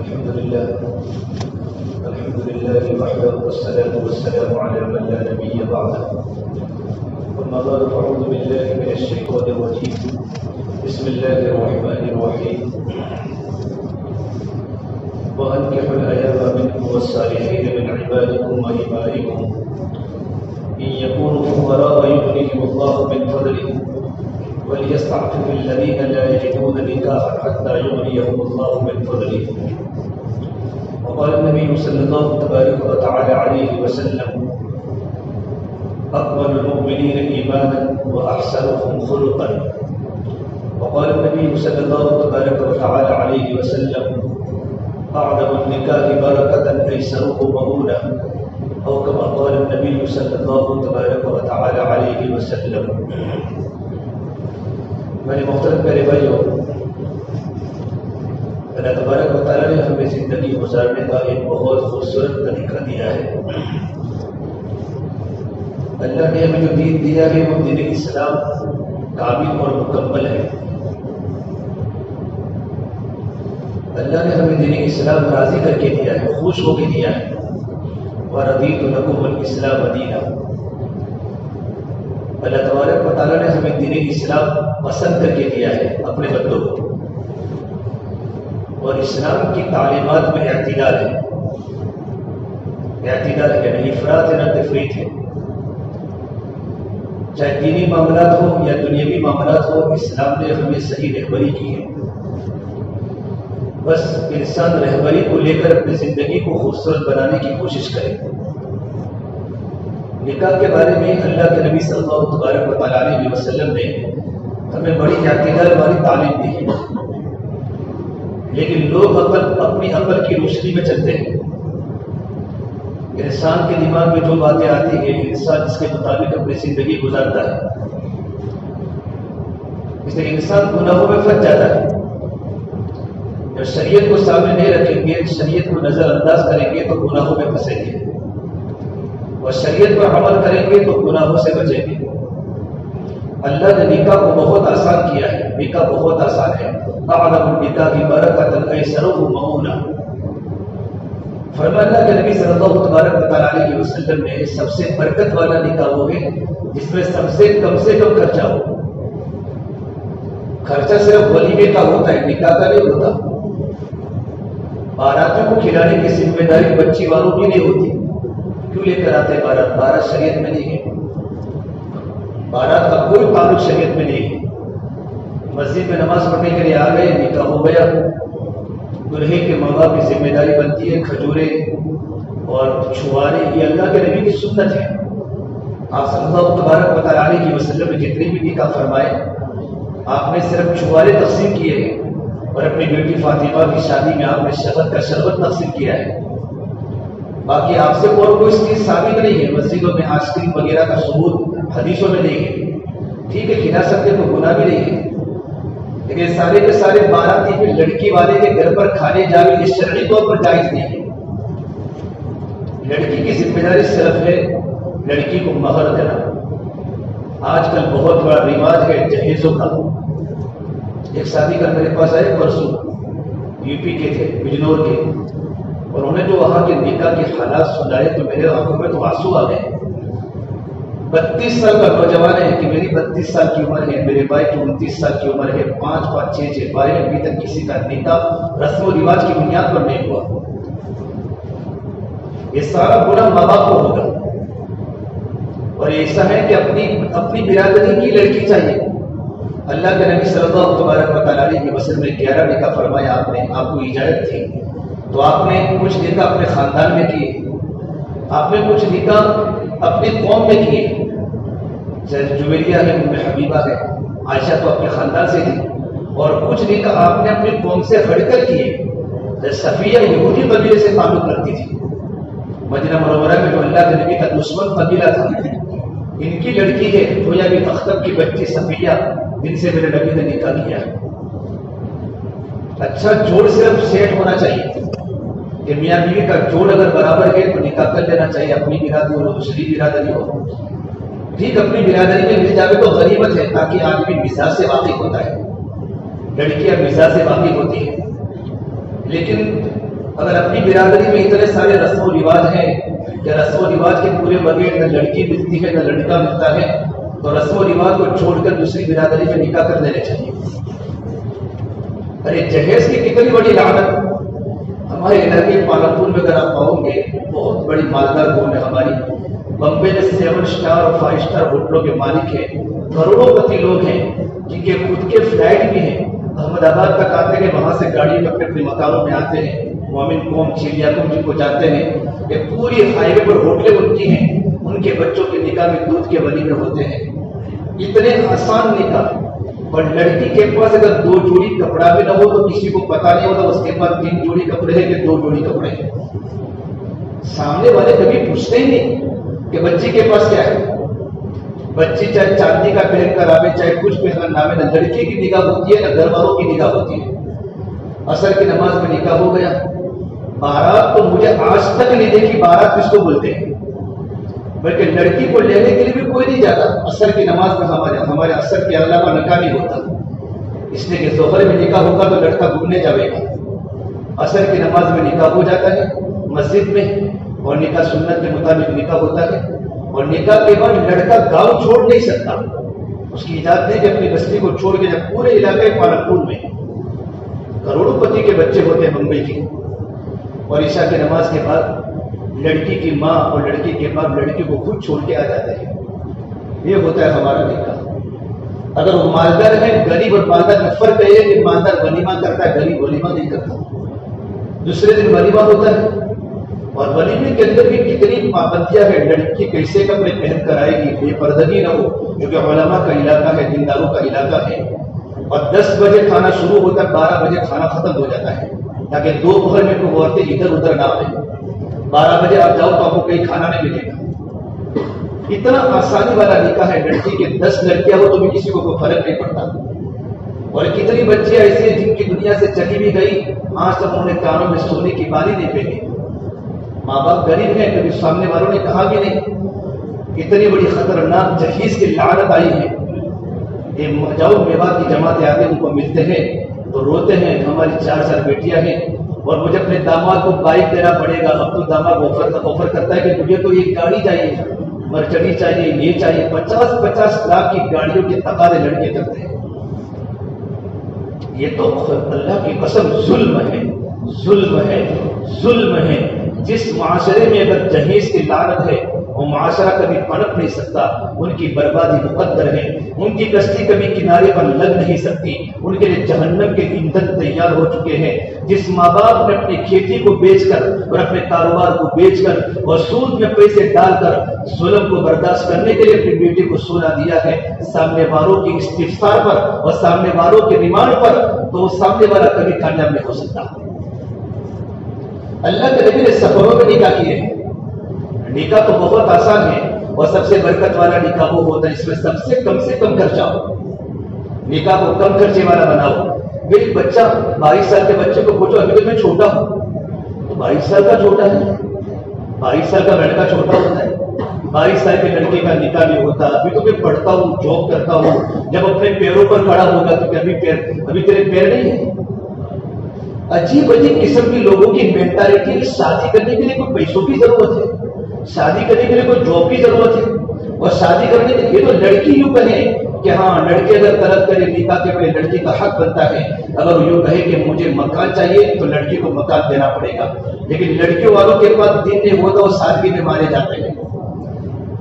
الحمد لله وحده والصلاة والسلام على من لا نبي بعده. أما بعد فأعوذ بالله من الشيطان الرجيم. بسم الله الرحمن الرحيم. وأنكحوا الأيام منكم والصالحين من عبادكم وإمائكم إن يكونوا فقراء يغنيهم الله من فضله وليستعفف الذين لا يجدون نكاحا حتى يغنيهم الله من فضله. وقال النبي صلى الله تبارك وتعالى عليه وسلم: أكمل المؤمنين إيمانا وأحسنهم خلقا. وقال النبي صلى الله تبارك وتعالى عليه وسلم: أعظم النكاح بركة أيسره مؤونة. أو كما قال النبي صلى الله تبارك وتعالى عليه وسلم. میرے محترم پیارے بھائیوں، اللہ تبارک و تعالیٰ نے ہمیں زندگی گزارنے کا ایک بہت خوبصورت طریقہ دیا ہے۔ اللہ نے ہمیں جو دین دیا ہے وہ دین اسلام کامل اور مکمل ہے۔ اللہ نے ہمیں دین اسلام راضی کر کے دیا ہے، خوش ہو کے دیا ہے۔ وَرَضِيتُ لَكُمُ الْإِسْلَامَ دِينًا۔ اللہ تبارک و تعالیٰ نے ہمیں دین اسلام پسند کر کے دیا ہے اپنے بندوں کو، اور اسلام کی تعلیمات میں اعتدال ہے، اعتدال ہے، یعنی افراط نہ تفریط ہے۔ چاہے دینی معاملات ہو یا دنیاوی معاملات ہو، اسلام نے ہمیں صحیح رہبری کی ہے۔ بس انسان رہبری کو لے کر اپنی زندگی کو خوبصورت بنانے کی کوشش کرے۔ نکاح کے بارے میں اللہ کے نبی صلی اللہ تبارک و تعالیٰ علیہ وسلم نے ہمیں بڑی اعتدال والی تعلیم دی ہے، لیکن لوگ اپنی عقل کی روشنی میں چلتے ہیں۔ انسان کے دماغ میں جو باتیں آتی ہیں انسان اس کے مطابق اپنی زندگی گزارتا ہے، اس لیے انسان گناہوں میں پھنس جاتا ہے۔ جب شریعت کو سامنے نہیں رکھیں گے، شریعت کو نظر انداز کریں گے تو گناہوں میں پھنسیں گے، اور شریعت پر عمل کریں گے تو گناہوں سے بچیں گے۔ اللہ نے نکاح کو بہت آسان کیا ہے، نکاح بہت آسان ہے۔ اعظم النکاح برکۃ ایسرہ مؤونہ۔ فرمایا اللہ کے نبی صلی اللہ تبارک و تعالیٰ علیہ وسلم نے سب سے برکت والا نکاح وہ ہے جس میں سب سے کم خرچہ ہو۔ خرچہ صرف ولیمے کا ہوتا ہے، نکاح کا نہیں ہوتا۔ باراتیوں کو کھلانے کی ذمہ داری بچی والوں کی نہیں ہوتی۔ کیوں لے کر آتے بارات؟ بارات شریعت میں نہیں ہے، بارات کا کوئی تعلق شریعت میں نہیں ہے۔ مسجد میں نماز پڑھنے کے لیے آ گئے، نکاح ہو گیا، دلہے کے ماں باپ کی ذمہ داری بنتی ہے کھجورے اور چھوارے، یہ اللہ کے نبی کی سنت ہے۔ آپ صلی اللہ تبارک و تعالیٰ علیہ وسلم نے جتنے بھی نکاح فرمائے آپ نے صرف چھوارے تقسیم کیے ہیں، اور اپنی بیٹی فاطمہ کی شادی میں آپ نے شہد کا شربت تقسیم کیا ہے۔ باقی آپ سے اور کوئی اس چیز ثابت نہیں ہے۔ مسجدوں میں آئس کریم وغیرہ کا ثبوت حدیثوں میں نہیں ہے۔ ٹھیک ہے، کھلا سکتے تو گناہ بھی نہیں ہے، لیکن سارے کے سارے باراتی پھر لڑکی والے کے گھر پر کھانے جاوے یہ شرعی طور پر جائز نہیں ہے۔ لڑکی کی ذمہ داری صرف ہے لڑکی کو مہر دینا۔ آج کل بہت بڑا رواج ہے جہیزوں کا۔ ایک شادی کر میرے پاس آئے پرسوں، یو پی کے تھے، بجنور کے، اور انہوں نے جو وہاں کے نکاح کے حالات سنائے تو میرے آنکھوں میں تو آنسو آ گئے۔ 32 سال کا نوجوان ہے کہ میری 32 سال کی عمر ہے، میرے بھائی کی 29 سال کی عمر ہے، 5 6 بھائی ابھی تک کسی کا نکاح رسم و رواج کی بنیاد پر نہیں ہوا۔ یہ سارا گناہ ماں باپ کو ہوگا، اور ایسا ہے کہ اپنی برادری کی لڑکی چاہیے۔ اللہ کے نبی صلی اللہ تبارک و تعالیٰ علیہ وسلم نے 11 نکاح فرمایا، آپ کو اجازت تھی تو آپ نے کچھ نکاح اپنے خاندان میں کیے، آپ نے کچھ نکاح اپنی قوم میں کیے۔ جویریہ ہے، ام حبیبہ ہے، عائشہ تو اپنے خاندان سے تھی، اور کچھ نکاح آپ نے اپنی قوم سے ہٹ کر کیے۔ صفیہ یہودی قبیلے سے تعلق رکھتی تھی، مدینہ منورہ میں جو اللہ کے نبی کا دشمن قبیلہ تھا، ان کی لڑکی ہے ہویا بھی اختب کی بچی صفیہ، جن سے میرے نبی نے نکاح کیا۔ اچھا جوڑ صرف سیٹ ہونا چاہیے کہ میاں بیوی کا جوڑ اگر برابر ہے تو نکاح کر لینا چاہیے، اپنی برادری ہو دوسری برادری ہو۔ ٹھیک اپنی برادری میں مل جائے تو غنیمت ہے، تاکہ آدمی مزاج سے واقف ہوتا ہے، لڑکیاں مزاج سے واقف ہوتی ہیں۔ لیکن اگر اپنی برادری میں اتنے سارے رسم و رواج ہیں کہ رسم و رواج کے پورے بغیر نہ لڑکی ملتی ہے نہ لڑکا ملتا ہے، تو رسم و رواج کو چھوڑ کر دوسری برادری میں نکاح کر دینے چاہیے۔ ارے جہیز کی کتنی بڑی لعنت! ہمارے علاقے پالپور میں اگر آپ پاؤ گے، بہت بڑی مالدار قوم ہے ہماری، بمبے میں 7 اسٹار اور 5 اسٹار ہوٹلوں کے مالک ہیں، کروڑوں پتی لوگ ہیں جن کے خود کے فلائٹ بھی ہیں، احمد آباد تک آتے ہیں، وہاں سے گاڑی میں اپنے مکانوں میں آتے ہیں، مومن قوم چیلیا قوم جن کو جاتے ہیں، یہ پوری ہائی وے پر ہوٹلیں ان کی ہیں، ان کے بچوں کے نکاح میں دودھ کے ولیمے ہوتے ہیں، اتنے آسان نکاح۔ اور لڑکی کے پاس اگر 2 جوڑی کپڑا بھی نہ ہو تو کسی کو پتا نہیں ہوتا اس کے پاس 3 جوڑی کپڑے ہیں کہ 2 جوڑی کپڑے ہیں۔ سامنے والے کبھی پوچھتے ہی نہیں کہ بچی کے پاس کیا ہے۔ بچی چاہے چاندی کا پہن کر آوے، چاہے کچھ پہن نہ آوے، نہ لڑکی کی نگاہ ہوتی ہے نہ گھر والوں کی نگاہ ہوتی ہے۔ عصر کی نماز میں نکاح ہو گیا، بارات تو مجھے آج تک نہیں دیکھی بارات کس کو بولتے ہیں، بلکہ لڑکی کو لینے کے لیے بھی کوئی نہیں جاتا۔ عصر کی نماز میں ہمارے عصر کے علاوہ نکاح نہیں ہوتا، اس لیے کہ ظہر میں نکاح ہوگا تو لڑکا گھومنے جائے گا۔ عصر کی نماز میں نکاح ہو جاتا ہے مسجد میں، اور نکاح سنت کے مطابق نکاح ہوتا ہے، اور نکاح کے بعد لڑکا گاؤں چھوڑ نہیں سکتا، اس کی اجازت ہے کہ اپنی بستی کو چھوڑ کے جب پورے علاقے پالپور میں کروڑوں پتی کے بچے ہوتے ہیں بمبئی کے، اور عشاء کی نماز کے بعد لڑکی کی ماں اور لڑکی کے باپ لڑکی کو خود چھوڑ کے آ جاتے ہیں۔ یہ ہوتا ہے ہمارا نکاح۔ اگر وہ مالدار ہے، غریب اور مالدار میں فرق ہے کہ مالدار ولیمہ کرتا ہے، غریب ولیمہ نہیں کرتا۔ دوسرے دن ولیمہ ہوتا ہے، اور ولیمے کے اندر بھی کتنی پابندیاں ہیں، لڑکی کیسے کپڑے پہن کر آئے گی، بے پردگی نہ ہو، کیونکہ علماء کا علاقہ ہے، دینداروں کا علاقہ ہے، اور 10 بجے کھانا شروع ہوتا ہے، 12 بجے کھانا ختم ہو جاتا ہے، تاکہ دوپہر میں کوئی عورتیں ادھر ادھر نہ آئیں۔ 12 بجے آپ جاؤ تو آپ کو کہیں کھانا نہیں ملے گا۔ اتنا آسانی والا نکاح ہے، لڑکی کے 10 لڑکیاں ہو تو بھی کسی کو کوئی فرق نہیں پڑتا۔ اور کتنی بچیاں ایسی ہیں جن کی دنیا سے چلی بھی گئی، آج تک انہوں نے کانوں میں سونے کی بالی نہیں پہنی، ماں باپ غریب ہیں، کبھی سامنے والوں نے کہا بھی نہیں۔ اتنی بڑی خطرناک جہیز کی لعنت آئی ہے۔ یہ جاؤ میوات کی جماعتیں آتے ہیں، ان کو ملتے ہیں تو روتے ہیں، ہماری 4 بیٹیاں ہیں اور مجھے اپنے داماد کو بائک دینا پڑے گا۔ اب تو داماد آفر کرتا ہے کہ مجھے تو یہ گاڑی چاہیے، مرسڈیز چاہیے، یہ چاہیے، 50 لاکھ کی گاڑیوں کے تقاضے لڑکے کرتے ہیں۔ یہ تو اللہ کی قسم ظلم ہے، ظلم ہے، ظلم ہے۔ جس معاشرے میں اگر جہیز کی لعنت ہے وہ معاشرہ کبھی پنپ نہیں سکتا، ان کی بربادی مقدر ہے، ان کی کشتی کبھی کنارے پر لگ نہیں سکتی، ان کے لیے جہنم کے ایندھن تیار ہو چکے ہیں۔ جس ماں باپ نے اپنی کھیتی کو بیچ کر اور اپنے کاروبار کو بیچ کر اور سود میں پیسے ڈال کر ظلم کو برداشت کرنے کے لیے اپنی بیٹی کو سونا دیا ہے سامنے والوں کی استفسار پر اور سامنے والوں کے ریمانڈ پر، تو وہ سامنے والا کبھی کامیاب نہیں ہو سکتا۔ اللہ کے نبی نے سفروں میں نکاح کیے ہیں۔ نکاح تو بہت آسان ہے اور سب سے برکت والا نکاح وہ ہوتا ہے اس میں سب سے کم خرچہ ہو۔ نکاح کو کم خرچے والا بناؤ۔ میری بچہ 22 سال کے بچے کو پوچھو، ابھی تو میں چھوٹا ہوں، تو 22 سال کا چھوٹا ہے، 22 سال کا لڑکا چھوٹا ہوتا ہے، 22 سال کے لڑکے کا نکاح نہیں ہوتا۔ ابھی تو میں پڑھتا ہوں، جاب کرتا ہوں، جب اپنے پیروں پر کھڑا ہوگا تو ابھی تیرے پیر نہیں ہے۔ عجیب قسم کے لوگوں کی مینٹالٹی ہے، شادی کرنے کے لیے کوئی پیسوں کی ضرورت ہے، شادی کرنے کے لیے کوئی جاب کی ضرورت ہے، اور شادی کرنے کے لیے تو لڑکی یوں کہے کہ ہاں لڑکی اگر طلب کرے نکاح کے پہلے لڑکی کا حق بنتا ہے، اگر یوں کہے کہ مجھے مکان چاہیے تو لڑکی کو مکان دینا پڑے گا، لیکن لڑکیوں والوں کے پاس دین نہیں ہوتا، وہ سادگی میں مارے جاتے ہیں۔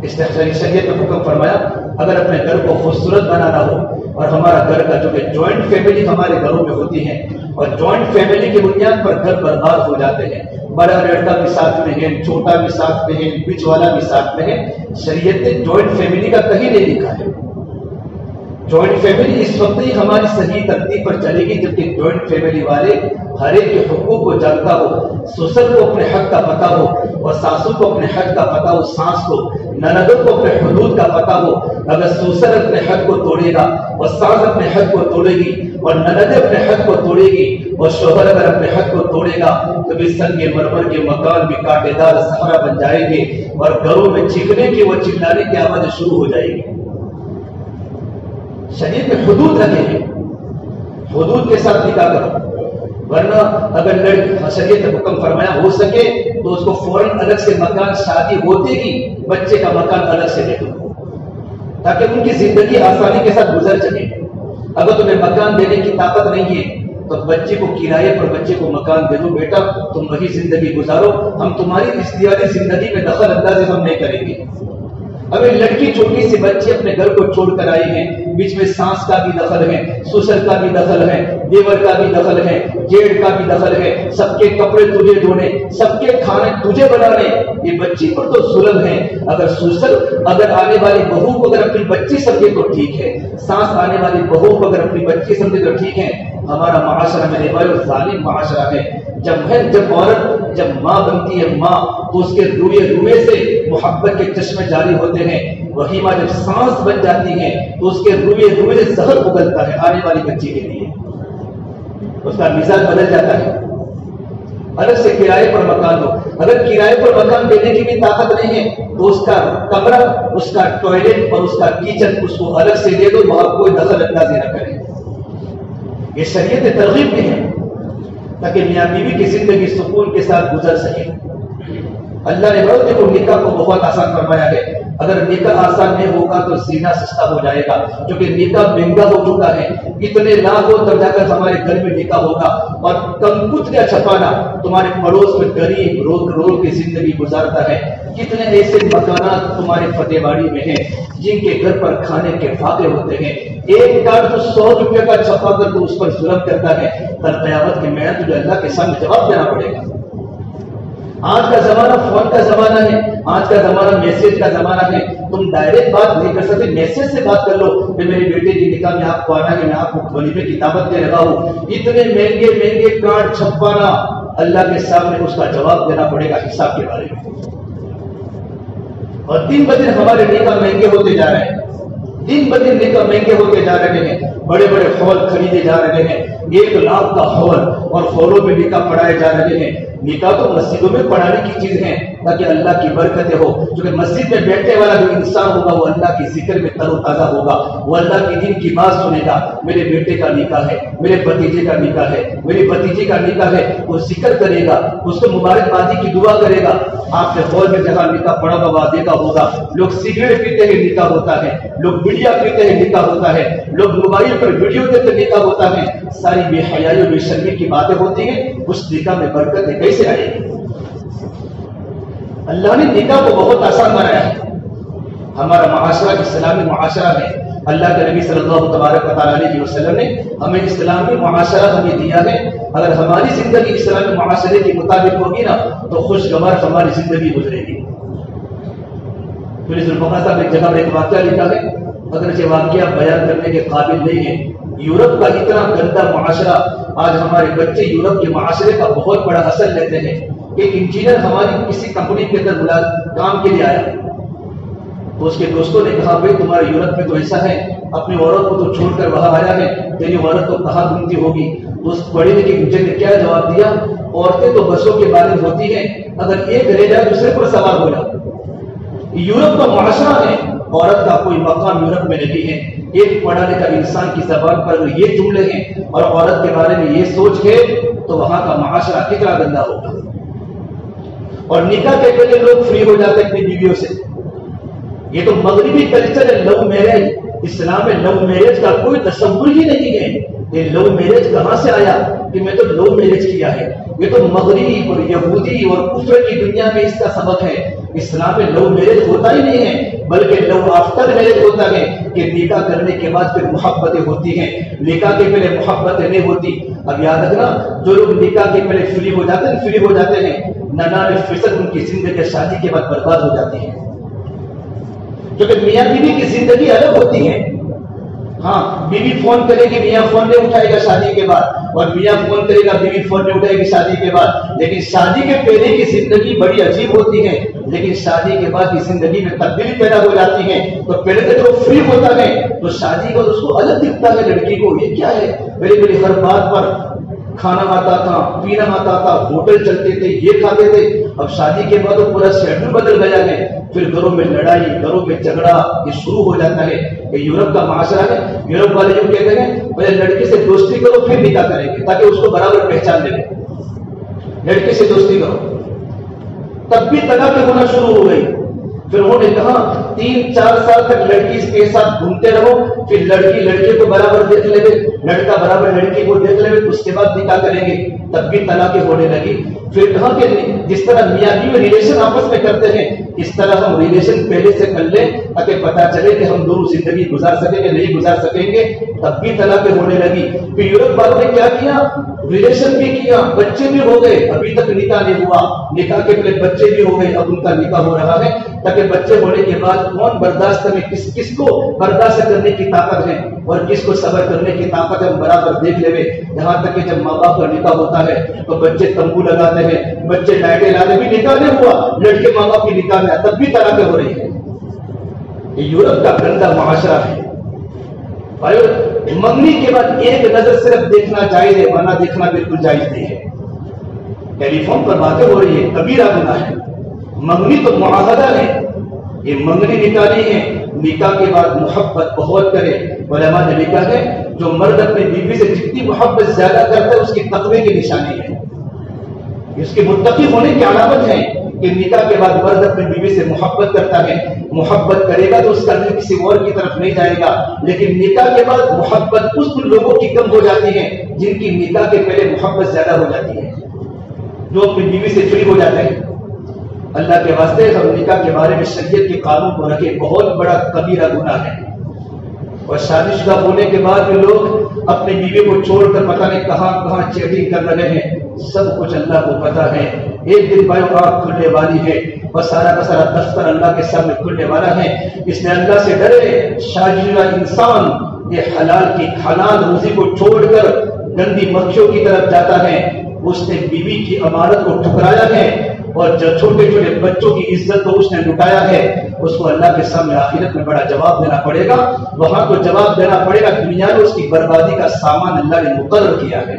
اس نے شریعت نے حکم فرمایا اگر اپنے گھر کو خوبصورت بنانا ہو، اور ہمارا گھر کا جو کہ جوائنٹ فیملی ہمارے گھروں میں ہوتی ہے، اور جوائنٹ فیملی کی بنیاد پر گھر برباد ہو جاتے ہیں، بڑا لڑکا بھی ساتھ میں ہے، چھوٹا بھی ساتھ میں ہے، بیچ والا بھی ساتھ میں ہے۔ شریعت نے جوائنٹ فیملی کا کہیں نہیں لکھا ہے۔ جوائنٹ فیملی اس وقت ہی ہماری صحیح ترتیب پر چلے گی جبکہ جوائنٹ فیملی والے ہر ایک کے حقوق کو جانتا ہو، سسر کو اپنے حق کا پتہ ہو اور ساسو کو اپنے حق کا پتہ ہو، ساس کو، نندوں کو اپنے حدود کا پتہ ہو۔ اگر سسر اپنے حق کو توڑے گا اور ساس اپنے حق کو توڑے گی اور نند اپنے حق کو توڑے گی اور شوہر اگر اپنے حق کو توڑے گا تو بھی سنگ مرمر کے مکان بھی کانٹے دار صحرا بن جائیں گے اور گھروں میں چیخنے کی و چلانے کی آوازیں شروع ہو جائے گی۔ شریعت میں حدود رکھے ہیں، حدود کے ساتھ نکاح کرو، ورنہ اگر شریعت نے حکم فرمایا ہو سکے تو اس کو فوراً الگ سے مکان، شادی ہوتے ہی بچے کا مکان الگ سے دے دو تاکہ ان کی زندگی آسانی کے ساتھ گزر سکے۔ اگر تمہیں مکان دینے کی طاقت نہیں ہے تو بچے کو کرائے پر بچے کو مکان دے دو، بیٹا تم وہی زندگی گزارو، ہم تمہاری اشتہاری زندگی میں دخل اندازی ہم نہیں کریں گے۔ ابھی لڑکی چھوٹی سی بچی اپنے گھر کو چھوڑ کر آئی ہے، بیچ میں سانس کا بھی دخل ہے، سسر کا بھی دخل ہے، دیور کا بھی دخل ہے، جیڑ کا بھی دخل ہے، سب کے کپڑے تجھے دھونے، سب کے کھانے تجھے بنانے، یہ بچی پر تو ظلم ہے۔ اگر سسر اگر آنے والی بہو کو اگر اپنی بچی سمجھے تو ٹھیک ہے، سانس آنے والی بہو کو اگر اپنی بچی سمجھے تو ٹھیک ہے۔ ہمارا معاشرہ میرے بھائی ظالم معاشرہ ہے۔ جب عورت جب ماں بنتی ہے ماں تو اس کے روئے سے محبت کے چشمے جاری ہوتے ہیں، وہی ماں جب سانس بن جاتی ہے تو اس کے روئے سے زہر اگلتا ہے آنے والی بچی کے لیے، اس کا مزاج بدل جاتا ہے۔ الگ سے کرائے پر مکان دو، اگر کرائے پر مکان دینے کی بھی طاقت نہیں ہے تو اس کا کمرہ، اس کا ٹوائلٹ اور اس کا کچن اس کو الگ سے دے دو، وہاں کوئی دخل اندازی نہ کرے۔ یہ شریعت ترغیب بھی ہے تاکہ میاں بیوی کی زندگی سکون کے ساتھ گزر سکے۔ اللہ نے عورت کو نکاح کو بہت آسان فرمایا ہے۔ اگر نکاح آسان نہیں ہوگا تو زنا سستا ہو جائے گا، کیونکہ نکاح مہنگا ہو چکا ہے۔ اتنے لاکھوں تک جا کر ہمارے گھر میں نکاح ہوگا اور کم کچھ کا چھپانا، تمہارے پڑوس میں غریب رول کی زندگی گزارتا ہے۔ کتنے ایسے مکانات تمہارے فتح باری میں ہیں جن کے گھر پر کھانے کے فاقے ہوتے ہیں، ایک کارڈ تو 100 روپے کا چھپا کر تو اس پر ظلم کرتا ہے، کل قیامت کے میدان تجھے اللہ کے سامنے جواب دینا پڑے گا۔ آج کا زمانہ فون کا زمانہ ہے، آج کا زمانہ میسج کا زمانہ ہے، تم ڈائریکٹ بات نہیں کر سکتے، میسج سے بات کر لو کہ میری بیٹے کی نکاح میں آپ کو آنا ہے، میں آپ کو ولیمے کی دعوت دے رہا ہوں۔ اتنے مہنگے کارڈ چھپوانا، اللہ کے سامنے اس کا جواب دینا پڑے گا حساب کے بارے میں۔ اور دن بدن ہمارے نکاح مہنگے ہوتے جا رہے ہیں، دن بدن نکاح مہنگے ہوتے جا رہے ہیں، بڑے بڑے ہال خریدے جا رہے ہیں، 1 لاکھ کا ہال اور ہالوں میں نکاح پڑھائے جا رہے ہیں۔ نکاح تو مسجدوں میں پڑھانے کی چیز ہے تاکہ اللہ کی برکتیں ہو، کیونکہ مسجد میں بیٹھنے والا جو انسان ہوگا وہ اللہ کی ذکر میں تر و تازہ ہوگا، وہ اللہ کی دین کی بات سنے گا۔ میرے بیٹے کا نکاح ہے، میرے بھتیجے کا نکاح ہے، میری بھتیجے کا نکاح ہے، وہ ذکر کرے گا، اس کو مبارکبادی کی دعا کرے گا۔ آپ نے ہال میں جہاں نکاح پڑھا ہوا دیکھا ہوگا، لوگ سگریٹ پیتے ہیں نکاح ہوتا ہے، لوگ بیڑیا پیتے ہیں نکاح ہوتا ہے، لوگ موبائل پر ویڈیو دیکھتے نکاح ہوتا ہے۔ ساری بے حیائی و بے شرمی کی باتیں ہوتی ہیں، اس نکاح میں برکتیں کیسے آئے گی؟ اللہ نے نکاح کو بہت آسان بنایا ہے۔ ہمارا معاشرہ اسلامی معاشرہ ہے، اللہ کے نبی صلی اللہ تبارک و تعالی علیہ وسلم نے ہمیں اسلامی معاشرہ ہمیں دیا ہے۔ اگر ہماری زندگی اسلامی معاشرے کے مطابق ہوگی نا تو خوشگوار ہماری زندگی گزرے گی۔ پولیس الفقہ صاحب ایک جگہ پر ایک واقعہ لکھا ہے، اگرچہ واقعہ بیان کرنے کے قابل نہیں ہے۔ یورپ کا اتنا گندا معاشرہ، آج ہمارے بچے یورپ کے معاشرے کا بہت بڑا اثر لیتے ہیں۔ ایک انجینئر ہماری کسی کمپنی کے اندر کام کے لیے آیا تو اس کے دوستوں نے کہا بھائی تمہارے یورپ میں تو ایسا ہے، اپنی عورت کو تو چھوڑ کر وہاں آیا ہے، تیری عورت تو کہاں گھومتی ہوگی؟ اس پڑھے لکھے انجینئر نے کیا جواب دیا؟ عورتیں تو بسوں کے بارے ہوتی ہیں، اگر ایک رہ جائے دوسرے پر سوار ہو جائے۔ یورپ کا معاشرہ ہے، عورت کا کوئی مقام یورپ میں نہیں ہے۔ ایک پڑھا لکھا انسان کی زبان پر یہ جملے ہیں اور عورت کے بارے میں یہ سوچ ہے تو وہاں کا معاشرہ کتنا گندا ہوگا۔ اور نکاح کے پہلے لوگ فری ہو جاتے ہیں اپنی بیویوں سے۔ یہ تو مغربی کلچر ہے، لو میرج۔ اسلام میں لو میرج کا کوئی تصور ہی نہیں ہے۔ یہ لو میرج کہاں سے آیا کہ میں تو لو میرج کیا ہے؟ یہ تو مغربی اور یہودی اور کفر کی دنیا میں اس کا سبق ہے۔ اسلام میں لو میرج ہوتا ہی نہیں ہے، بلکہ لو آفٹر میرج ہوتا ہے کہ نکاح کرنے کے بعد پھر محبتیں ہوتی ہیں، نکاح کے پہلے محبتیں نہیں ہوتی۔ اب یاد رکھنا، جو لوگ نکاح کے پہلے فری ہو جاتے ہیں 99% ان کی زندگی شادی کے بعد برباد ہو جاتی ہے، کیونکہ میاں بیوی کی زندگی الگ ہوتی ہے۔ ہاں، بیوی فون کرے گی، میاں فون نہیں اٹھائے گا شادی کے بعد، اور میاں فون کرے گا، بیوی فون نہیں اٹھائے گی شادی کے بعد۔ لیکن شادی کے پہلے کی زندگی بڑی عجیب ہوتی ہے، لیکن شادی کے بعد کی زندگی میں تبدیلی پیدا ہو جاتی ہے۔ تو پہلے تو جو فری ہوتا ہے تو شادی کا اس کو الگ دکھتا ہے، لڑکی کو یہ کیا ہے، میری ہر بات پر کھانا آتا تھا، پینا آتا تھا، ہوٹل چلتے تھے، یہ کھاتے تھے. اب شادی کے بعد وہ پورا شیڈول بدل گیا ہے. پھر گھروں میں لڑائی، گھروں میں جھگڑا یہ شروع ہو جاتا ہے. یہ یورپ کا معاشرہ ہے. یورپ والے جو کہتے ہیں پہلے لڑکی سے دوستی کرو پھر نکاح کریں گے تاکہ اس کو برابر پہچان دے. لڑکی سے دوستی کرو، تب بھی طلاقیں ہونا شروع ہو گئی. پھر انہوں نے کہا 3-4 سال تک لڑکی کے ساتھ گھومتے رہو، پھر لڑکی لڑکے کو برابر دیکھ لے گے، لڑکا برابر لڑکی کو دیکھ لے گے، اس کے بعد نکاح کریں گے. تب بھی طلاقیں ہونے لگی. پھر کہا کہ جس طرح میاں بیوی ریلیشن آپس میں کرتے ہیں اس طرح ہم ریلیشن پہلے سے کر لیں تاکہ پتا چلے کہ ہم دونوں زندگی گزار سکیں گے نہیں گزار سکیں گے. تب بھی طلاقیں ہونے لگی. پھر یورپ والوں نے کیا کیا، ریلیشن بھی کیا، بچے بھی ہو گئے. ابھی تک نکاح نہیں ہوا، نکاح کے پہلے بچے بھی ہو گئے. اب ان کا نکاح ہو رہا ہے تاکہ بچے ہونے کے بعد کون برداشت کرنے، کس کو برداشت کرنے کی طاقت ہے اور کس کو صبر کرنے کی طاقت ہے، ہم برابر دیکھ لے. یہاں تک کہ جب ماں باپ کا نکاح ہوتا ہے تو بچے تمبو لگاتے ہیں، بچے لائٹیں لاتے. بھی نکاح نہیں ہوا، لڑکے ماں باپ کی نکاح میں تب بھی طلاقیں ہو رہی ہے. یہ یورپ کا گندا معاشرہ ہے. منگنی کے بعد ایک نظر صرف دیکھنا جائز ہے، ورنہ دیکھنا بالکل جائز نہیں ہے. ٹیلی فون پر باتیں ہو رہی ہے، کبیرہ گناہ ہے. منگنی تو معاہدہ ہے، یہ منگنی نکاح نہیں ہے. نکاح کے بعد محبت بہت کرے. علماء نے لکھا ہے جو مرد اپنی بیوی سے جتنی محبت زیادہ کرتا ہے اس کی تقوی کی نشانی ہے، اس کے متقی ہونے کی علامت ہے کہ نکاح کے بعد مرد اپنی بیوی سے محبت کرتا ہے. محبت کرے گا تو اس کا دل کسی اور کی طرف نہیں جائے گا. لیکن نکاح کے بعد محبت اس لوگوں کی کم ہو جاتی ہے جن کی نکاح کے پہلے محبت زیادہ ہو جاتی ہے، جو اپنی بیوی سے فری ہو جاتے ہیں. اللہ کے واسطے ہم نکاح کے بارے میں شریعت کے قانون کو رکھے. بہت بڑا کبیرہ گناہ ہے. اور شادی شدہ ہونے کے بعد بھی لوگ اپنی بیوی کو چھوڑ کر پتہ نہیں کہاں کہاں چیٹنگ کر رہے ہیں. سب کچھ اللہ کو پتا ہے. ایک دن بھائی آنکھ کھلنے والی ہے اور سارا کا سارا دفتر اللہ کے سامنے کھلنے والا ہے. اس نے اللہ سے ڈرے. شادی شدہ انسان یہ حلال کی حلال روزی کو چھوڑ کر گندی مکھیوں کی طرف جاتا ہے. اس نے بیوی کی امانت کو ٹھکرایا ہے اور جو چھوٹے چھوٹے بچوں کی عزت کو اس نے لٹایا ہے. اس کو اللہ کے سامنے آخرت میں بڑا جواب دینا پڑے گا. وہاں کو جواب دینا پڑے گا. دنیا میں اس کی بربادی کا سامان اللہ نے مقرر کیا ہے.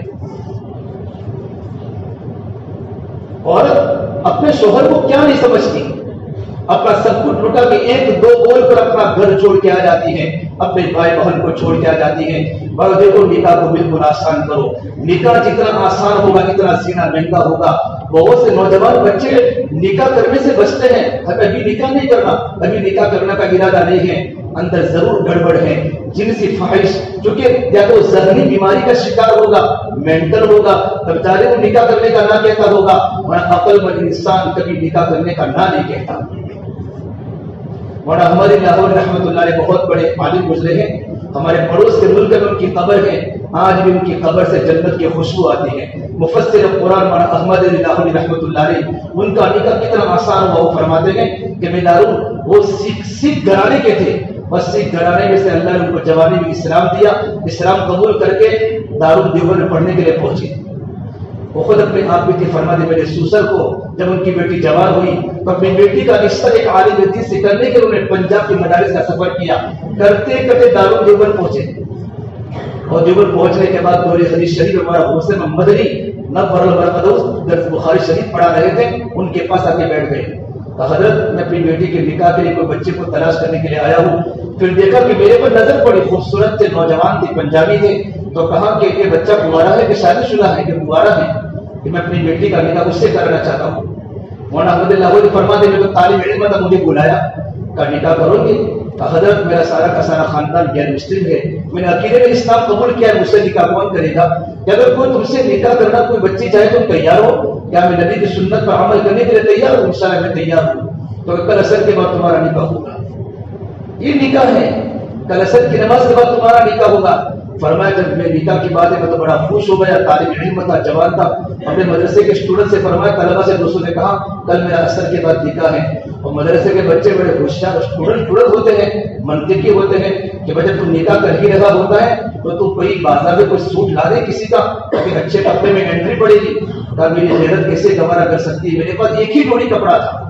اور اپنے شوہر کو کیا نہیں سمجھتی، اپنا سب کچھ لٹا کے 1-2 بول پر اپنا گھر چھوڑ کے آ جاتی ہے، اپنے بھائی بہن کو چھوڑ کے آ جاتی ہے. اور دیکھو نکاح کو بالکل آسان کرو. نکاح جتنا آسان ہوگا اتنا زنا مہنگا ہوگا. بہت سے نوجوان بچے نکاح کرنے سے بچتے ہیں. ابھی نکاح نہیں کرنا، ابھی نکاح کرنے کا ارادہ نہیں ہے. اندر ضرور گڑبڑ ہے. جنسی فحش، چونکہ یا تو ذہنی بیماری کا شکار ہوگا، مینٹل ہوگا، تب جارے وہ نکاح کرنے کا نہ کہتا ہوگا. اور عقل مند انسان کبھی نکاح کرنے کا نہ نہیں کہتا. مولانا احمد لاہور رحمۃ اللہ علیہ بہت بڑے عالم گزرے ہیں. ہمارے پڑوس کے ملک میں ان کی قبر ہے. آج بھی ان کی قبر سے جنت کی خوشبو آتی ہے. مفسر قرآن مولانا احمد لاہور رحمۃ اللہ علیہ، ان کا نکاح کتنا آسان ہوا. وہ فرماتے ہیں کہ میں دارو وہ سکھ گھرانے کے تھے اور سکھ گھرانے میں سے اللہ نے ان کو جوانی میں اسلام دیا. اسلام قبول کر کے دارالدیوبند میں پڑھنے کے لیے پہنچے. وہ خود اپنے آپ بھی فرماتے میرے سوسر کو جب ان کی بیٹی جوان ہوئی تو اپنی بیٹی کا رشتہ ایک عالم حدیث سے کرنے کے انہوں نے پنجاب کے مدارس کا سفر کیا. کرتے کرتے دارالدیوبند پہنچے اور دیوبند پہنچنے کے بعد دوری حدیث شریف ہمارا حسین مدنی نبر البرقدوس درس بخاری شریف پڑھا رہے تھے. ان کے پاس آ کے بیٹھ گئے. حضرت میں اپنی بیٹی کے نکاح کے لیے کوئی بچے کو تلاش کرنے کے لیے آیا ہوں. پھر دیکھا کہ میرے پر نظر پڑی، خوبصورت تھے، نوجوان تھے، پنجابی تھے. تو کہا کہ یہ بچہ کنوارا ہے کہ شادی شدہ ہے کہ کنوارا ہے کہ میں اپنی بیٹی کا نکاح اس سے کرنا چاہتا ہوں. مولانا احمد لاہوری فرماتے ہیں تو طالب علم تھا، مجھے بلایا کا نکاح کرو گے؟ حضرت میرا سارا کا سارا خاندان غیر مسلم ہے، میں نے عقیدے میں اسلام قبول کیا ہے، مجھ سے نکاح کون کرے گا؟ کہ اگر کوئی تم سے نکاح کرنا کوئی بچی چاہے تم تیار ہو؟ کیا میں نبی کی سنت پر عمل کرنے کے لیے تیار ہوں؟ انشاءاللہ میں تیار ہوں. تو کل عصر کے بعد تمہارا نکاح ہوگا. یہ نکاح ہے، کل عصر کی نماز کے بعد تمہارا نکاح ہوگا. فرمایا جب میں نکاح کی بات ہے میں تو بڑا خوش ہو گیا. طالب علم تھا، جوان تھا. اپنے مدرسے کے اسٹوڈنٹ سے فرمایا، طلبا سے دوستوں نے کہا کل میرا عصر کے بعد نکاح ہے. اور مدرسے کے بچے بڑے ہوشیار اسٹوڈنٹ ہوتے ہیں، منطقی ہوتے ہیں کہ بھائی جب تم نکاح کر ہی رہا ہوتا ہے تو تم کوئی بازار میں کوئی سوٹ لا دے کسی کا تاکہ اچھے کپڑے میں انٹری پڑے گی. کہا میری غیرت کیسے گوارا کر سکتی ہے؟ میرے پاس ایک ہی جوڑی کپڑا تھا،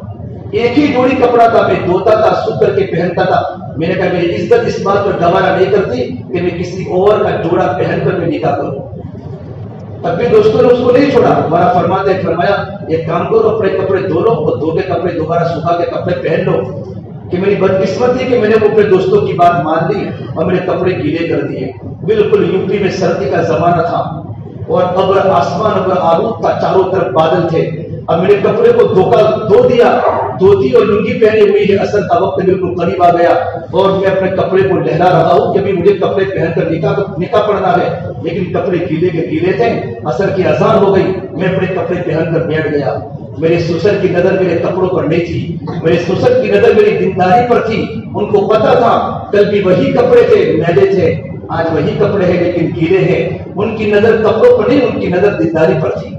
ایک ہی جوڑی کپڑا تھا، میں دھوتا تھا، سوکھ کر کے پہنتا تھا. میں نے کہا میری عزت اس بات پر گوارا نہیں کرتی کہ میں کسی اور کا جوڑا پہن کر میں نکاح کروں. تب بھی دوستوں نے اس کو نہیں چھوڑا. ہمارا فرمایا ایک کام کرو، اپنے کپڑے دھو لو اور دھو کے کپڑے دوبارہ سکھا کے کپڑے پہن لو. کہ میری بدقسمتی کہ میں نے وہ اپنے دوستوں کی بات مان لی اور میرے کپڑے گیلے کر دیے. بالکل یوپی میں سردی کا زمانہ تھا اور ابر آسمان ابر آلود تھا، چاروں طرف بادل تھے. اب میرے کپڑے کو دھو دیا، دھوتی اور لنگی پہنی ہوئی ہے، اثر کا وقت بالکل قریب آ گیا اور میں اپنے کپڑے کو لہرا رہا ہوں کہ مجھے کپڑے پہن کر نکاح پڑھنا ہے، لیکن کپڑے گیلے کے گیلے تھے. اثر کی اذان ہو گئی، میں اپنے کپڑے پہن کر بیٹھ گیا. میرے سسر کی نظر میرے کپڑوں پر نہیں تھی، میرے سسر کی نظر میری دینداری پر تھی. ان کو پتا تھا کل بھی وہی کپڑے تھے، میلے تھے، آج وہی کپڑے ہیں لیکن گیلے ہیں. ان کی نظر کپڑوں پر نہیں، ان کی نظر دینداری پر تھی.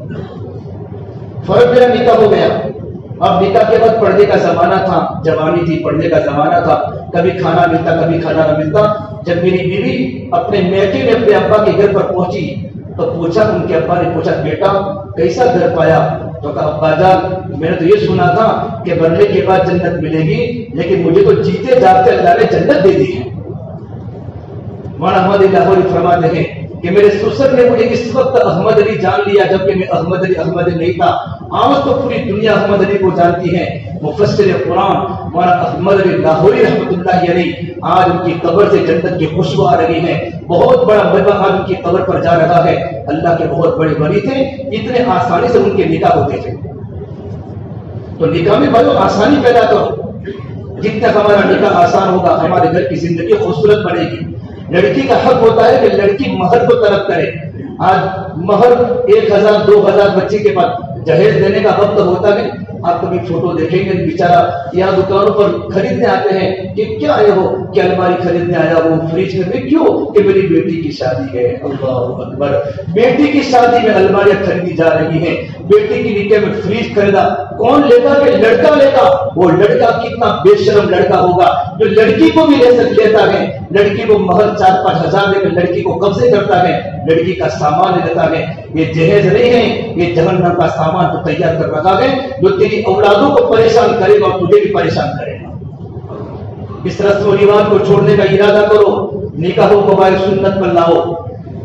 فرق میرا نکاح ہو گیا. اب نکاح کے بعد پڑھنے کا زمانہ تھا، جوانی تھی، پڑھنے کا زمانہ تھا. کبھی کھانا ملتا، کبھی کھانا نہ ملتا. جب میری بیوی اپنے میکے میں اپنے ابا کے گھر پر پہنچی تو پوچھا، ان کے ابا نے پوچھا بیٹا کیسا گھر پایا؟ تو کہا ابا جان میں نے تو یہ سنا تھا کہ مرنے کے بعد جنت ملے گی، لیکن مجھے تو جیتے جاگتے اللہ نے جنت دے دی ہے. مولانا احمد علی لاہوری فرماتے ہیں کہ میرے سسر نے مجھے اس وقت احمد علی جان لیا جبکہ میں احمد علی نہیں تھا. آج تو پوری دنیا احمد علی کو جانتی ہے. مفسر قرآن مولانا احمد علی لاہوری رحمۃ اللہ علیہ، آج ان کی قبر سے جنت کی خوشبو آ رہی ہے. بہت بڑا مجمع آج ان کی قبر پر جا رہا ہے. اللہ کے بہت بڑے ولی تھے، اتنے آسانی سے ان کے نکاح ہوتے تھے. تو نکاح میں بھائی آسانی پیدا کرو. جتنا ہمارا نکاح آسان ہوگا ہمارے گھر کی زندگی خوبصورت بنے گی. لڑکی کا حق ہوتا ہے کہ لڑکی مہر کو طلب کرے. آج مہر 1000 2000 بچے کے پاس جہیز دینے کا وقت ہوتا ہے. آپ کبھی فوٹو دیکھیں گے بیچارہ یہاں دکانوں پر خریدنے آتے ہیں کہ کیا آئے ہو، کہ الماری خریدنے آیا ہوں، فریج میں. کیوں؟ کہ میری بیٹی کی شادی ہے. اللہ اکبر، بیٹی کی شادی میں الماریاں خریدی جا رہی ہیں. بیٹی کی نکاح میں فریج خریدا. کون لے گا؟ کہ لڑکا لے گا. وہ لڑکا کتنا بے شرم لڑکا ہوگا جو لڑکی کو بھی لیتا ہے. لڑکی کو مہر 4-5 ہزار دے کر لڑکی کو قبضے کرتا ہے، لڑکی کا سامان لے لیتا ہے. یہ جہیز نہیں ہے، یہ جہنم کا سامان تو تیار کر رکھا ہے جو تیری اولادوں کو پریشان کرے گا اور تجھے بھی پریشان کرے گا. اس رسم و رواج کو چھوڑنے کا ارادہ کرو. نکاحوں کو باہر سنت پر لاؤ.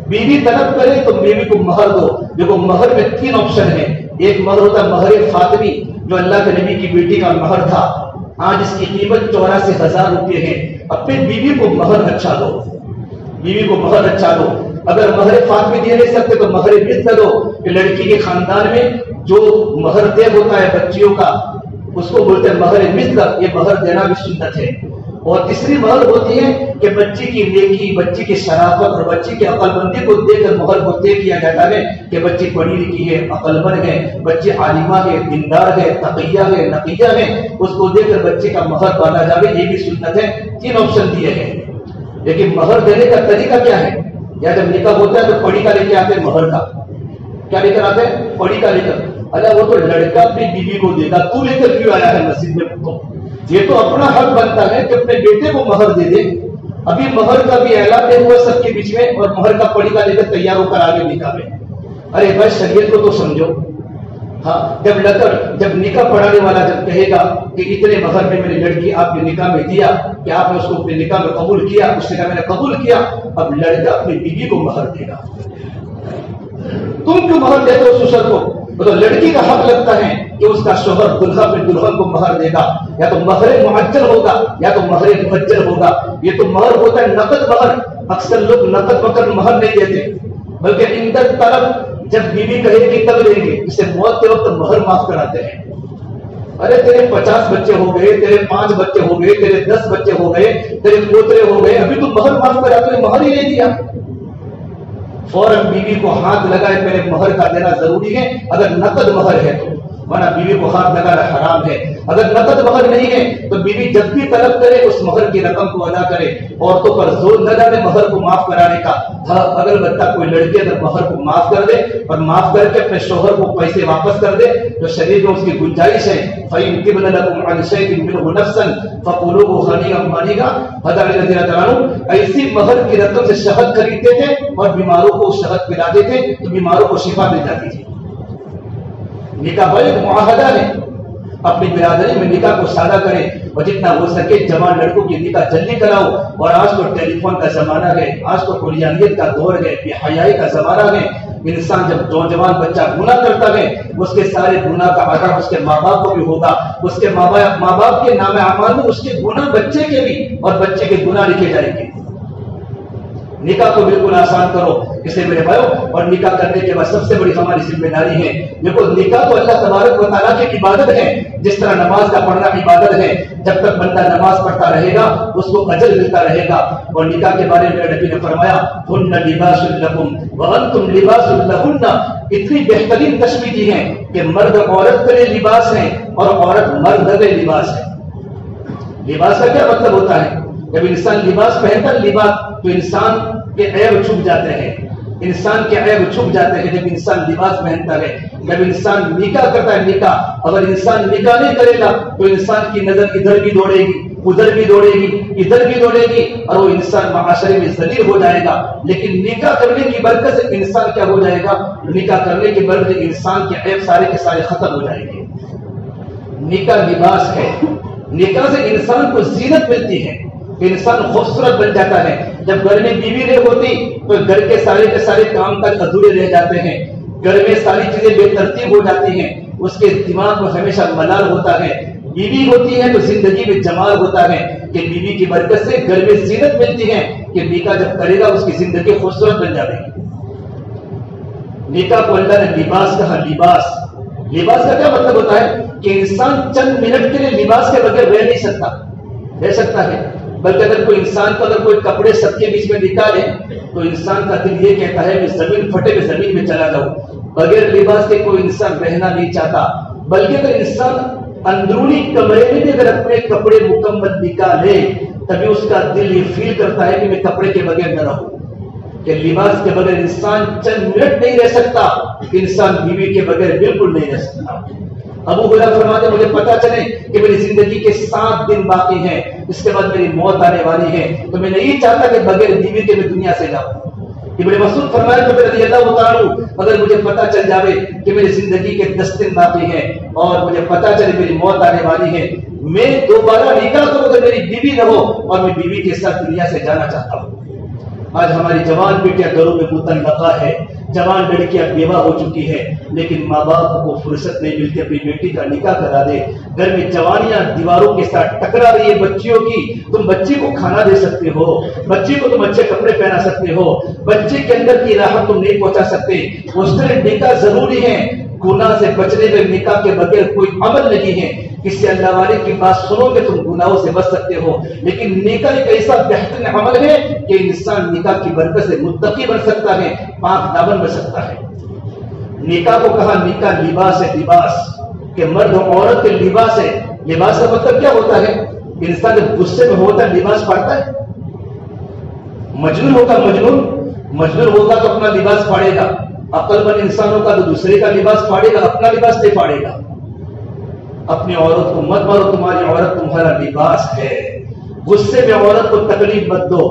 بیوی طلب کرے تو بیوی کو مہر دو. دیکھو مہر میں 3 آپشن ہیں. ایک مہر ہوتا ہے مہر فاطمی جو اللہ کے نبی کی بیٹی کا مہر تھا. آج اس کی قیمت 84,000 روپے ہے. اپنی بیوی کو مہر اچھا دو، بیوی کو مہر اچھا دو. اگر مہر فاطمی دے نہیں سکتے تو مہر مثل دو. کہ لڑکی کے خاندان میں جو مہر طے ہوتا ہے بچیوں کا اس کو بولتے ہیں مہر مثل. یہ مہر دینا بھی سنت ہے. اور تیسری مہر ہوتی ہے کہ بچی کی نیکی، بچی کی شرافت اور بچی کی عقل مندی کو دیکھ کر مہر کو طے کیا جاتا ہے کہ بچی پڑھی لکھی ہے، عقل مند ہے، بچی عالمہ ہے، دیندار ہے، تقیہ ہے، نقیہ ہے. اس کو دیکھ کر بچے کا مہر باندھا جائے، یہ بھی سنت ہے. 3 آپشن دیے ہیں. لیکن مہر دینے کا طریقہ کیا ہے؟ یا جب نکاح ہوتا ہے تو پڑھی کا لے کے آتے ہیں. مہر کا کیا لے کر آتے ہیں؟ پڑھی کا لے کر. اللہ وہ تو لڑکا اپنی بیوی کو دے گا، تو لے کر کیوں آیا ہے مسجد میں؟ یہ تو اپنا حق بنتا ہے کہ اپنے بیٹے کو مہر دے دے. ابھی مہر کا بھی اعلان نہیں ہوا سب کے بیچ میں اور مہر کا پڑھی کا لے کر تیار ہو کر آگے نکاح میں. ارے بھائی شریعت کو تو سمجھو. ہاں جب نکاح پڑھانے والا جب کہے گا کہ اتنے مہر میں میری لڑکی آپ کے نکاح میں دیا کہ آپ نے اس کو اپنے نکاح میں قبول کیا، اس نے کہا میں نے قبول کیا. اب لڑکا اپنی بیوی کو مہر دے گا. تم کیوں مہر دیتے ہو سسر کو؟ تو لڑکی کا حق لگتا ہے کہ اس کا شوہر دلہا پہ دلہن کو مہر دے گا. یا تو مہر معجل ہوگا یا تو مہر مؤجل ہوگا. یہ تو مہر ہوتا ہے نقد مہر. اکثر لوگ نقد وقت مہر نہیں دیتے بلکہ اندر طرف جب بیوی کہے گی تب لیں گے. اسے موت کے وقت مہر معاف کراتے ہیں. ارے تیرے 50 بچے ہو گئے، تیرے 5 بچے ہو گئے، تیرے 10 بچے ہو گئے، تیرے پوترے ہو گئے، ابھی تو مہر معاف کرا، تو مہر ہی نہیں دیا. فوراً بیوی کو ہاتھ لگائے. پہلے مہر کا دینا ضروری ہے اگر نقد مہر ہے تو، ورنہ بیوی کو ہاتھ لگانا حرام ہے. اگر نقد مہر نہیں ہے تو بیوی جب بھی طلب کرے اس مہر کی رقم کو ادا کرے. عورتوں پر زور نہ ڈالے مہر کو معاف کرانے کا. اگر بچہ کوئی لڑکی اگر مہر کو معاف کر دے اور معاف کر کے اپنے شوہر کو پیسے واپس کر دے تو شریعت میں اس کی گنجائش ہے. فَإِن تِبْنَ لَكُمْ عَنْ شَيْءٍ مِّنْهُ نَفْسًا فَقُولُوهُ هَنِيئًا مَرِيئًا. حضرت علی رضی اللہ تعالیٰ عنہ ایسی مہر کی رقم سے شہد خریدتے تھے اور بیماروں کو شہد پلاتے تھے تو بیماروں کو شفا مل جاتی تھی. نکاح ایک معاہدہ ہے. اپنی برادری میں نکاح کو سادہ کریں اور جتنا ہو سکے جوان لڑکوں کی نکاح جلدی کراؤ. اور آج تو ٹیلی فون کا زمانہ ہے، آج تو قلیانیت کا دور ہے، بے حیائی کا زمانہ ہے. انسان جب نوجوان بچہ گناہ کرتا ہے اس کے سارے گناہ کا عذاب اس کے ماں باپ کو بھی ہوگا، اس کے ماں باپ کے نام اعمال میں اس کے گناہ بچے کے بھی اور بچے کے گناہ لکھے جائیں گے۔ نکاح کو بالکل آسان کرو اسے میرے بھائیو، اور نکاح کرنے کے بعد سب سے بڑی ہماری ذمہ داری ہے، دیکھو نکاح تو اللہ تبارک و تعالیٰ کی عبادت ہے، جس طرح نماز کا پڑھنا عبادت ہے، جب تک بندہ نماز پڑھتا رہے گا اس کو اجر ملتا رہے گا۔ اور نکاح کے بارے میں نبی نے فرمایا ہن لباس لکم وانتم لباس لہن، اتنی بہترین تشبیہ دی ہے کہ مرد عورت کے لیے لباس ہے اور عورت مرد کے لیے لباس ہے۔ لباس کا کیا مطلب ہوتا ہے؟ جب انسان لباس پہنتا ہے لباس تو انسان کے عیب چھپ جاتے ہیں، انسان کے عیب چھپ جاتے ہیں جب انسان لباس پہنتا ہے۔ جب انسان نکاح کرتا ہے، نکاح اگر انسان نکاح نہیں کرے گا تو انسان کی نظر ادھر بھی دوڑے گی، ادھر بھی دوڑے گی، ادھر بھی دوڑے گی، اور وہ انسان معاشرے میں ذلیل ہو جائے گا۔ لیکن نکاح کرنے کی برکت سے انسان کیا ہو جائے گا؟ نکاح کرنے کی برکت سے انسان کے عیب سارے کے سارے ختم ہو جائیں گے۔ نکاح لباس ہے، نکاح سے انسان کو زینت ملتی ہے، انسان خوبصورت بن جاتا ہے۔ جب گھر میں بیوی نہیں ہوتی تو گھر کے سارے کام تک ادھورے رہ جاتے ہیں، گھر میں ساری چیزیں بے ترتیب ہو جاتی ہیں، اس کے دماغ میں ہمیشہ ملال ہوتا ہے۔ بیوی ہوتی ہے تو زندگی میں جمال ہوتا ہے کہ بیوی کی برکت سے گھر میں زینت ملتی ہے کہ نکاح جب کرے گا اس کی زندگی خوبصورت بن جائے گی۔ نکاح کو اللہ نے لباس کہا، لباس۔ لباس کا کیا مطلب ہوتا ہے کہ انسان چند منٹ کے لیے لباس کے بغیر رہ نہیں سکتا، رہ سکتا ہے، بلکہ اگر کوئی انسان کو اگر کوئی کپڑے سب کے بیچ میں نکالے تو انسان کا دل یہ کہتا ہے کہ زمین پھٹے میں زمین میں چلا جاؤ۔ بغیر لباس کے کوئی انسان رہنا نہیں چاہتا، بلکہ اگر انسان اندرونی کمرے میں بھی اگر اپنے کپڑے مکمل نکالے تبھی اس کا دل یہ فیل کرتا ہے کہ میں کپڑے کے بغیر نہ رہوں، کہ لباس کے بغیر انسان چند منٹ نہیں رہ سکتا، انسان بیوی کے بغیر بالکل نہیں رہ سکتا۔ ابو ہریرہ فرماتے مجھے پتا چلے کہ میری زندگی کے 7 دن باقی ہیں، اس کے بعد میری موت آنے والی ہے، تو میں نہیں چاہتا کہ بغیر بیوی کے میں دنیا سے جاؤں۔ ابن مسعود فرمایا کہ رضی اللہ تعالیٰ اگر مجھے پتا چل جاوے کہ میری زندگی کے 10 دن باقی ہیں اور مجھے پتا چلے میری موت آنے والی ہے، میں دوبارہ نکاح کروں اگر میری بیوی نہ ہو اور میں بیوی کے ساتھ دنیا سے جانا چاہتا ہوں۔ آج ہماری جوان بیٹیاں گھروں میں مطلقہ ہے، جوان لڑکیاں بیوہ ہو چکی ہے، لیکن ماں باپ کو فرصت نہیں ملتی اپنی بیٹی کا نکاح کرا دے۔ گھر میں جوانیاں دیواروں کے ساتھ ٹکرا رہی ہے بچیوں کی، تم بچے کو کھانا دے سکتے ہو، بچے کو تم اچھے کپڑے پہنا سکتے ہو، بچے کے اندر کی راحت تم نہیں پہنچا سکتے، اس طرح نکاح ضروری ہے۔ گناہ سے بچنے میں نکاح کے بغیر کوئی عمل نہیں ہے۔ کسی اللہ والے کی بات سنو کہ تم گناہوں سے بچ سکتے ہو، لیکن نکاح ایک ایسا بہترین عمل ہے کہ انسان نکاح کی برکت سے متقی بن سکتا ہے، پاک دامن بن سکتا ہے۔ نکاح کو کہا نکاح لباس ہے، لباس کہ مرد اور عورت کے لباس ہے۔ لباس کا مطلب کیا ہوتا ہے؟ انسان جب غصے میں ہوتا ہے لباس پاڑتا ہے، مجنون ہوگا مجنون ہوگا تو اپنا لباس پاڑے گا، عقل مند انسان ہوگا تو دوسرے کا لباس پاڑے گا، اپنا لباس نہیں پاڑے گا۔ اپنی عورت کو مت مارو، تمہاری عورت تمہارا لباس ہے۔ غصے میں عورت کو تکلیف مت دو۔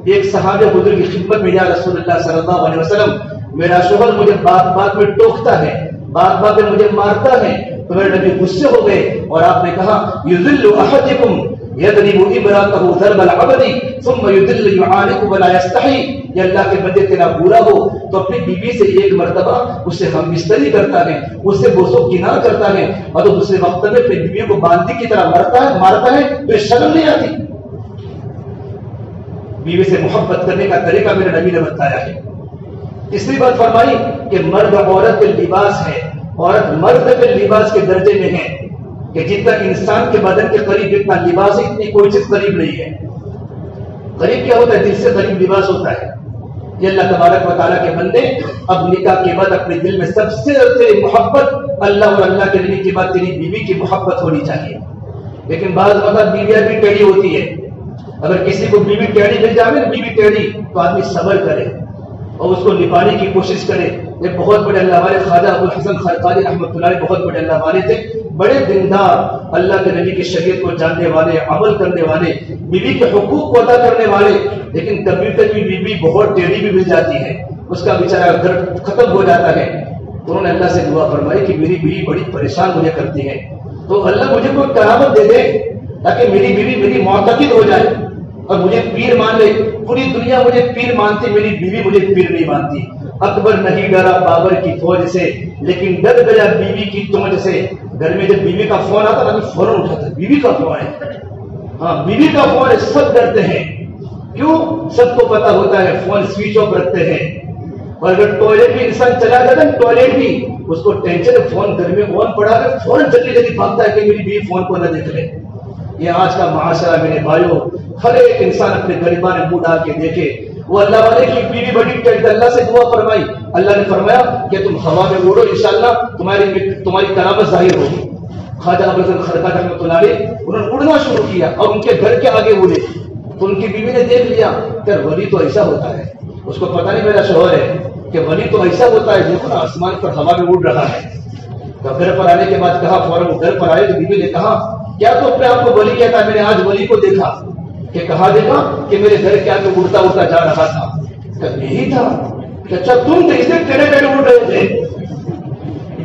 ایک صحابی حضور کی خدمت میں یا رسول اللہ صلی اللہ علیہ وسلم میرا شوہر مجھے بات بات میں ٹوکتا ہے، بات بات میں مجھے مارتا ہے، تو میرے نبی غصے ہو گئے اور آپ نے کہا یذل احدکم یضرب امرأته ضرب العبد ثم یذل یعانق ولا یستحی۔ یہ اللہ کے بندے تیرا برا ہو تو اپنی بیوی سے ایک مرتبہ اسے ہم بستری کرتا ہے، اسے بوسو کنار کرتا ہے، اور تو دوسرے وقت میں اپنی بیوی کو باندھی کی طرح مارتا ہے تو شرم نہیں آتی؟ بیوی سے محبت کرنے کا طریقہ میرے نبی نے بتایا ہے۔ تیسری بات فرمائی کہ مرد عورت کے لباس ہے، عورت مرد کے لباس کے درجے میں ہے کہ جتنا انسان کے بدن کے قریب جتنا لباس ہے اتنی کوئی چیز قریب نہیں ہے۔ قریب کیا ہوتا ہے؟ دل سے قریب لباس ہوتا ہے۔ یہ اللہ تبارک و تعالیٰ کے بندے اب نکاح کے بعد اپنے دل میں سب سے تیری محبت اللہ اور اللہ کے نبی کے بعد تیری بیوی کی محبت ہونی چاہیے۔ لیکن بعض وقت بیویاں بھی ٹیڑھی ہوتی ہے، اگر کسی کو بیوی ٹیڑھی مل جائے بیوی ٹیڑھی تو آدمی صبر کرے اور اس کو نپانے کی کوشش کرے۔ یہ بہت بڑے اللہ والے خواجہ ابو الحسن خرقانی رحمۃ اللہ علیہ بہت بڑے اللہ والے تھے، بڑے دیندار، اللہ کے نبی کی شریعت کو جاننے والے، عمل کرنے والے، بیوی کے حقوق کو ادا کرنے والے، لیکن کبھی کبھی بیوی بہت ٹیڑھی بھی مل جاتی ہے، اس کا بیچارہ گھر ختم ہو جاتا ہے۔ انہوں نے اللہ سے دعا فرمائی کہ میری بیوی بڑی پریشان مجھے کرتی ہے، تو اللہ مجھے کوئی کرامت دے دے تاکہ میری بیوی میری معتقد ہو جائے اور مجھے پیر مان لے۔ پوری دنیا مجھے پیر مانتی، میری بیوی مجھے پیر نہیں مانتی۔ اکبر نہیں ڈرا بابر کی فوج سے لیکن ڈر گیا بیوی کی چونچ سے. گھر میں جب بیوی کا فون آتا نا فوراً اٹھاتا بیوی کا فون ہے. ہاں بیوی کا فون ہے. سب ڈرتے ہیں. کیوں؟ سب کو پتا ہوتا ہے فون سوئچ آف رکھتے ہیں. اور اگر ٹوائلٹ بھی انسان چلا جاتا ہے ٹوائلٹ بھی اس کو ٹینشن ہے فون گھر میں آن پڑا ہے فوراً جلدی جلدی بھاگتا ہے کہ میری بیوی فون کو نہ دیکھ لے. یہ آج کا معاشرہ میرے بھائیوں. ہر ایک انسان اپنے غریبان منہ ڈال کے دیکھے. وہ اللہ والے کی بیوی بڑی ٹیٹ اللہ سے دعا فرمائی. اللہ نے فرمایا کہ تم ہوا میں اڑو انشاءاللہ تمہاری کرامت ظاہر ہوگی. خواجہ ابو الحسن خرقہ رحمۃ اللہ علیہ انہوں نے اڑنا شروع کیا اور ان کے گھر کے آگے اڑے تو ان کی بیوی نے دیکھ لیا کہ ولی تو ایسا ہوتا ہے. اس کو پتا نہیں میرا شوہر ہے کہ ولی تو ایسا ہوتا ہے. دیکھو نا آسمان پر ہوا میں اڑ رہا ہے. تو گھر پر آنے کے بعد کہا فوراً وہ گھر پر آئے تو بیوی نے کہا کیا تو اپنے آپ کو ولی کہتا ہے؟ میں نے آج ولی کو دیکھا. کہ کہا دیکھا کہ میرے گھر کے آگے اڑتا اڑتا جا رہا تھا. یہی تھا کہ اچھا تم تو اسے ٹیڑے ٹیڑے اڑ رہے تھے.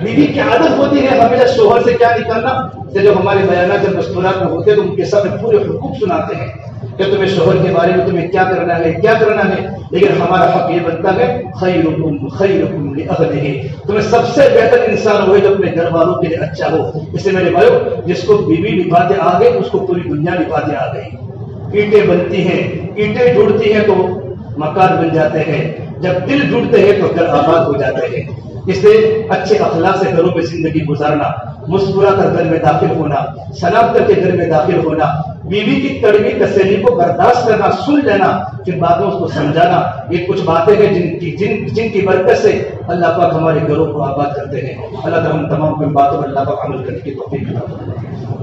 بیوی کی عادت ہوتی ہے ہمیشہ شوہر سے کیا نکالنا کہ جب ہمارے بیانات جب مستورات میں ہوتے ہیں تو ان کے سامنے پورے حقوق سناتے ہیں کہ تمہیں شوہر کے بارے میں تمہیں کیا کرنا ہے کیا کرنا ہے. لیکن ہمارا حق یہ بنتا ہے خیرکم خیرکم لأہلہ. تمہیں سب سے بہتر انسان وہ جو اپنے گھر والوں کے لیے اچھا ہو. اس سے میرے بھائیو جس کو بیوی نبھاتے آ گئی اس کو پوری دنیا نبھاتے آ گئی. اینٹیں بنتی ہیں اینٹیں جڑتی ہیں تو مکان بن جاتے ہیں. جب دل جڑتے ہیں تو گھر آباد ہو جاتے ہیں. اس لیے اچھے اخلاق سے گھروں میں زندگی گزارنا, مسکرا کر گھر میں داخل ہونا, سلام کر کے گھر میں داخل ہونا, بیوی کی کڑوی تسلی کو برداشت کرنا, سن لینا, پھر باتوں کو سمجھانا. یہ کچھ باتیں ہیں جن کی برکت سے اللہ پاک ہمارے گھروں کو آباد کرتے ہیں. اللہ تعالیٰ ہم تمام کی باتوں پر اللہ پاک عمل کرنے کی توفیق عطا فرمائے.